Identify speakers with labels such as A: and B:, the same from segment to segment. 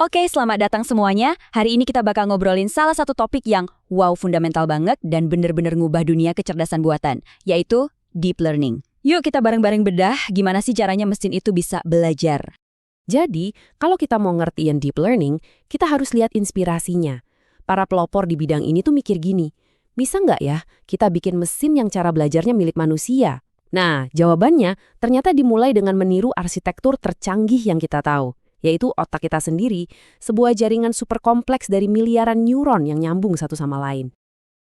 A: Oke, selamat datang semuanya. Hari ini kita bakal ngobrolin salah satu topik yang wow fundamental banget dan bener-bener ngubah dunia kecerdasan buatan, yaitu deep learning. Yuk kita bareng-bareng bedah gimana sih caranya mesin itu bisa belajar.
B: Jadi, kalau kita mau ngertiin deep learning, kita harus lihat inspirasinya. Para pelopor di bidang ini tuh mikir gini, bisa nggak ya kita bikin mesin yang cara belajarnya milik manusia? Nah, jawabannya ternyata dimulai dengan meniru arsitektur tercanggih yang kita tahu, yaitu otak kita sendiri, sebuah jaringan super kompleks dari miliaran neuron yang nyambung satu sama lain.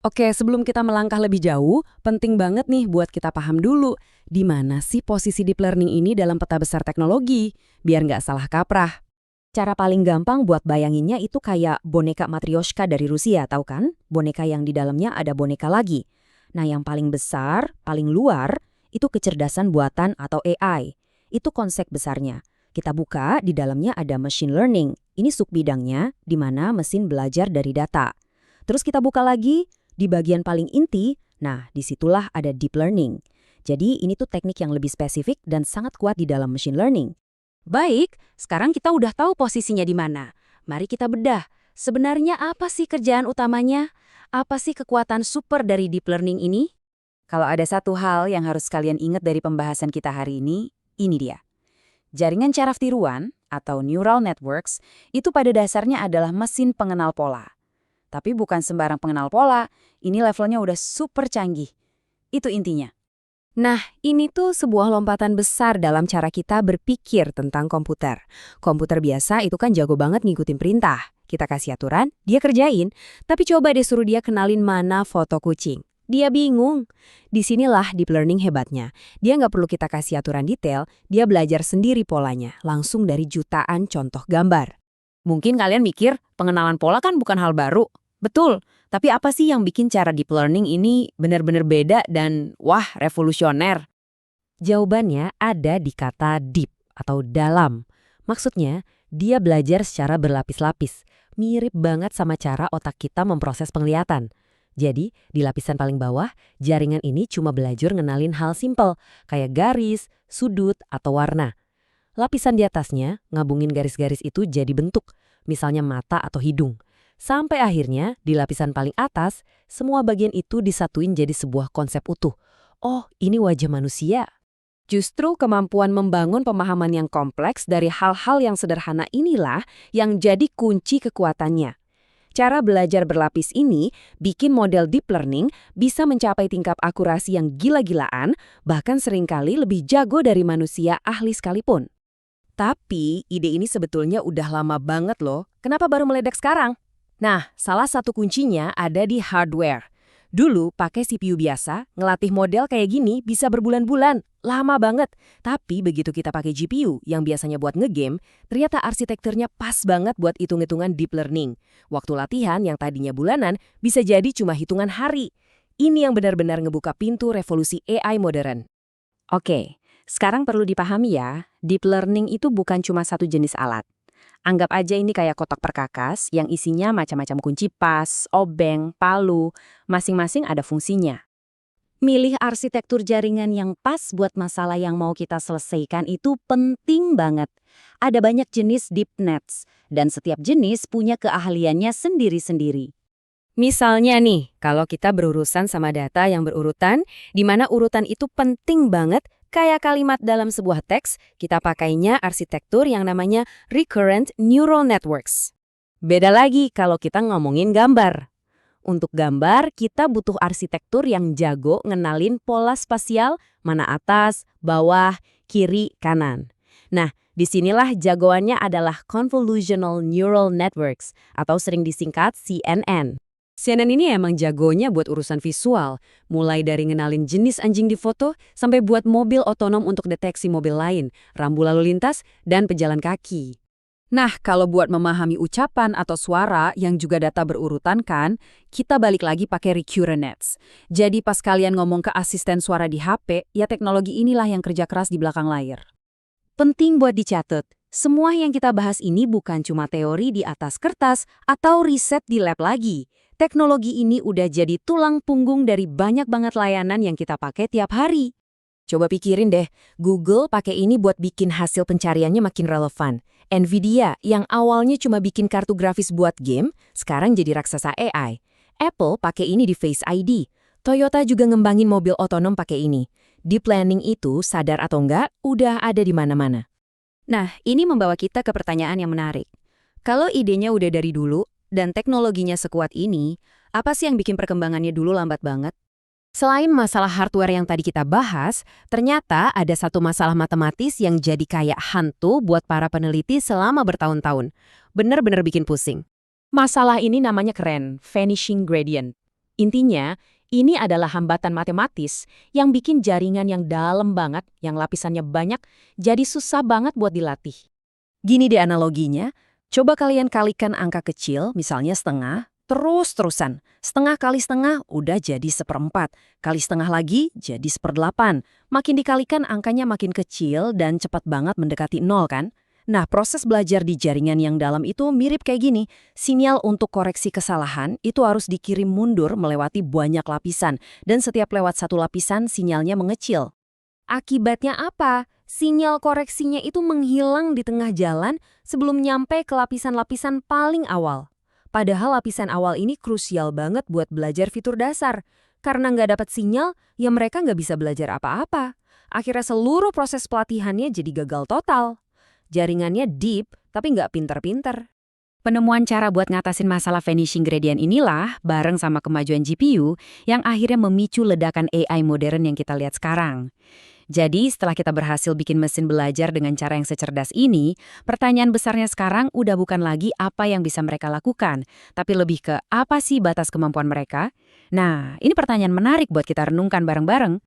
A: Oke, sebelum kita melangkah lebih jauh, penting banget nih buat kita paham dulu, di mana sih posisi deep learning ini dalam peta besar teknologi, biar nggak salah kaprah. Cara paling gampang buat bayanginnya itu kayak boneka Matryoshka dari Rusia, tahu kan? Boneka yang di dalamnya ada boneka lagi. Nah, yang paling besar, paling luar, itu kecerdasan buatan atau AI. Itu konsep besarnya. Kita buka, di dalamnya ada machine learning. Ini subbidangnya, di mana mesin belajar dari data. Terus kita buka lagi, di bagian paling inti, nah disitulah ada deep learning. Jadi ini tuh teknik yang lebih spesifik dan sangat kuat di dalam machine learning. Baik, sekarang kita udah tahu posisinya di mana. Mari kita bedah. Sebenarnya apa sih kerjaan utamanya? Apa sih kekuatan super dari deep learning ini? Kalau ada satu hal yang harus kalian ingat dari pembahasan kita hari ini dia. Jaringan saraf tiruan atau neural networks itu pada dasarnya adalah mesin pengenal pola. Tapi bukan sembarang pengenal pola, ini levelnya udah super canggih. Itu intinya. Nah, ini tuh sebuah lompatan besar dalam cara kita berpikir tentang komputer. Komputer biasa itu kan jago banget ngikutin perintah. Kita kasih aturan, dia kerjain. Tapi coba deh suruh dia kenalin mana foto kucing. Dia bingung. Disinilah deep learning hebatnya. Dia nggak perlu kita kasih aturan detail, dia belajar sendiri polanya, langsung dari jutaan contoh gambar. Mungkin kalian mikir, pengenalan pola kan bukan hal baru. Betul, tapi apa sih yang bikin cara deep learning ini benar-benar beda dan wah revolusioner? Jawabannya ada di kata deep atau dalam. Maksudnya, dia belajar secara berlapis-lapis, mirip banget sama cara otak kita memproses penglihatan. Jadi, di lapisan paling bawah, jaringan ini cuma belajar ngenalin hal simpel, kayak garis, sudut, atau warna. Lapisan di atasnya ngabungin garis-garis itu jadi bentuk, misalnya mata atau hidung. Sampai akhirnya, di lapisan paling atas, semua bagian itu disatuin jadi sebuah konsep utuh. Oh, ini wajah manusia. Justru kemampuan membangun pemahaman yang kompleks dari hal-hal yang sederhana inilah yang jadi kunci kekuatannya. Cara belajar berlapis ini bikin model deep learning bisa mencapai tingkat akurasi yang gila-gilaan, bahkan seringkali lebih jago dari manusia ahli sekalipun. Tapi, ide ini sebetulnya udah lama banget loh. Kenapa baru meledak sekarang? Nah, salah satu kuncinya ada di hardware. Dulu pakai CPU biasa, ngelatih model kayak gini bisa berbulan-bulan, lama banget. Tapi begitu kita pakai GPU yang biasanya buat ngegame, ternyata arsitekturnya pas banget buat hitung-hitungan deep learning. Waktu latihan yang tadinya bulanan bisa jadi cuma hitungan hari. Ini yang benar-benar ngebuka pintu revolusi AI modern. Oke, sekarang perlu dipahami ya, deep learning itu bukan cuma satu jenis alat. Anggap aja ini kayak kotak perkakas yang isinya macam-macam kunci pas, obeng, palu, masing-masing ada fungsinya. Milih arsitektur jaringan yang pas buat masalah yang mau kita selesaikan itu penting banget. Ada banyak jenis deep nets, dan setiap jenis punya keahliannya sendiri-sendiri. Misalnya nih, kalau kita berurusan sama data yang berurutan, di mana urutan itu penting banget, kayak kalimat dalam sebuah teks, kita pakainya arsitektur yang namanya recurrent neural networks. Beda lagi kalau kita ngomongin gambar. Untuk gambar, kita butuh arsitektur yang jago ngenalin pola spasial, mana atas, bawah, kiri, kanan. Nah, disinilah jagoannya adalah convolutional neural networks, atau sering disingkat CNN. CNN ini emang jagonya buat urusan visual, mulai dari ngenalin jenis anjing di foto sampai buat mobil otonom untuk deteksi mobil lain, rambu lalu lintas, dan pejalan kaki. Nah, kalau buat memahami ucapan atau suara yang juga data berurutan kan, kita balik lagi pakai recurrent nets. Jadi pas kalian ngomong ke asisten suara di HP, ya teknologi inilah yang kerja keras di belakang layar. Penting buat dicatat, semua yang kita bahas ini bukan cuma teori di atas kertas atau riset di lab lagi. Teknologi ini udah jadi tulang punggung dari banyak banget layanan yang kita pakai tiap hari. Coba pikirin deh, Google pakai ini buat bikin hasil pencariannya makin relevan.
B: Nvidia yang awalnya cuma bikin kartu grafis buat game, sekarang jadi raksasa AI. Apple pakai ini di Face ID. Toyota juga ngembangin mobil otonom pakai ini. Deep learning itu, sadar atau enggak, udah ada di mana-mana.
A: Nah, ini membawa kita ke pertanyaan yang menarik. Kalau idenya udah dari dulu dan teknologinya sekuat ini, apa sih yang bikin perkembangannya dulu lambat banget?
B: Selain masalah hardware yang tadi kita bahas, ternyata ada satu masalah matematis yang jadi kayak hantu buat para peneliti selama bertahun-tahun. Bener-bener bikin pusing. Masalah ini namanya keren, vanishing gradient. Intinya, ini adalah hambatan matematis yang bikin jaringan yang dalam banget, yang lapisannya banyak, jadi susah banget buat dilatih. Gini deh analoginya, coba kalian kalikan angka kecil, misalnya setengah, terus-terusan. Setengah kali setengah udah jadi 1/4. Kali setengah lagi jadi 1/8. Makin dikalikan angkanya makin kecil dan cepat banget mendekati 0 kan? Nah, proses belajar di jaringan yang dalam itu mirip kayak gini. Sinyal untuk koreksi kesalahan itu harus dikirim mundur melewati banyak lapisan. Dan setiap lewat satu lapisan sinyalnya mengecil.
A: Akibatnya apa? Sinyal koreksinya itu menghilang di tengah jalan sebelum nyampe ke lapisan-lapisan paling awal. Padahal lapisan awal ini krusial banget buat belajar fitur dasar. Karena nggak dapat sinyal, ya mereka nggak bisa belajar apa-apa. Akhirnya seluruh proses pelatihannya jadi gagal total. Jaringannya deep, tapi nggak pinter-pinter. Penemuan cara buat ngatasin masalah vanishing gradient inilah, bareng sama kemajuan GPU, yang akhirnya memicu ledakan AI modern yang kita lihat sekarang. Jadi, setelah kita berhasil bikin mesin belajar dengan cara yang secerdas ini, pertanyaan besarnya sekarang udah bukan lagi apa yang bisa mereka lakukan, tapi lebih ke apa sih batas kemampuan mereka? Nah, ini pertanyaan menarik buat kita renungkan bareng-bareng.